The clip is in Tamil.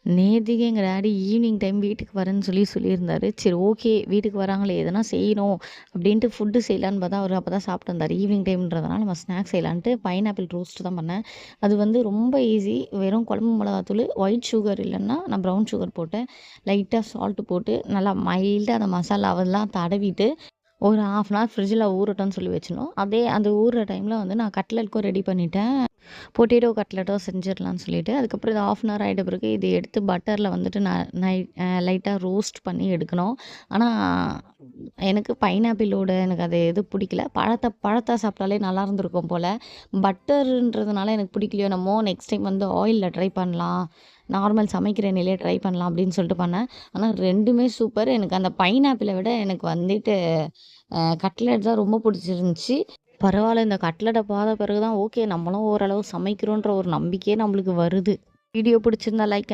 நேத்திக்கு எங்க டாடி ஈவினிங் டைம் வீட்டுக்கு வரேன்னு சொல்லியிருந்தாரு. சரி ஓகே வீட்டுக்கு வராங்களே எதனா செய்யணும் அப்படின்ட்டு ஃபுட்டு செய்யலான்னு பார்த்தா, அவரு அப்பதான் சாப்பிட்டு வந்தாரு. ஈவினிங் டைம்ன்றதுனால நம்ம ஸ்நாக்ஸ் செய்யலான்ட்டு பைனாப்பிள் ரோஸ்ட் தான் பண்ணேன். அது வந்து ரொம்ப ஈஸி. வெறும் குழம்பு மிளகாத்தூளு, ஒயிட் சுகர் இல்லன்னா நான் ப்ரவுன் சுகர் போட்டேன். லைட்டா சால்ட் போட்டு நல்லா மைல்டா அந்த மசாலாவெல்லாம் தடவிட்டு ஒரு 1/2 அன் ஹவர் ஃப்ரிட்ஜில ஊறட்டும்னு சொல்லி வச்சுருந்தோம். அதே அந்த ஊறுற டைம்ல வந்து நான் கட்லெட்க்கும் ரெடி பண்ணிட்டேன். பொட்டேட்டோ கட்லெட்டோ செஞ்சிடலான்னு சொல்லிட்டு, அதுக்கப்புறம் இது 1/2 அன் ஹவர் ஆயிட்ட பிறகு இத எடுத்து பட்டர்ல வந்துட்டு நான் லைட்டா ரோஸ்ட் பண்ணி எடுக்கணும். ஆனா, எனக்கு பைனாப்பிளோட எனக்கு அது எது பிடிக்கல. பழத்தா சாப்பிட்டாலே நல்லா இருந்திருக்கும் போல. பட்டர்ன்றதுனால எனக்கு பிடிக்கலையோ என்னமோ, நெக்ஸ்ட் டைம் வந்து ஆயில்ல ட்ரை பண்ணலாம். நார்மல் சமைக்கிற எண்ணெயிலே ட்ரை பண்ணலாம் அப்படின்னு சொல்லிட்டு பண்ணேன். ஆனா 2மே சூப்பர். எனக்கு அந்த பைனாப்பிள விட எனக்கு வந்துட்டு கட்லெட் தான் ரொம்ப பிடிச்சிருந்துச்சு. பரவாயில்ல இந்த கட்லட்ட பார்த்த பிறகு தான் ஓகே நம்மளும் ஓரளவு சமைக்கிறோன்ற ஒரு நம்பிக்கையே நம்மளுக்கு வருது. வீடியோ பிடிச்சிருந்தா லைக்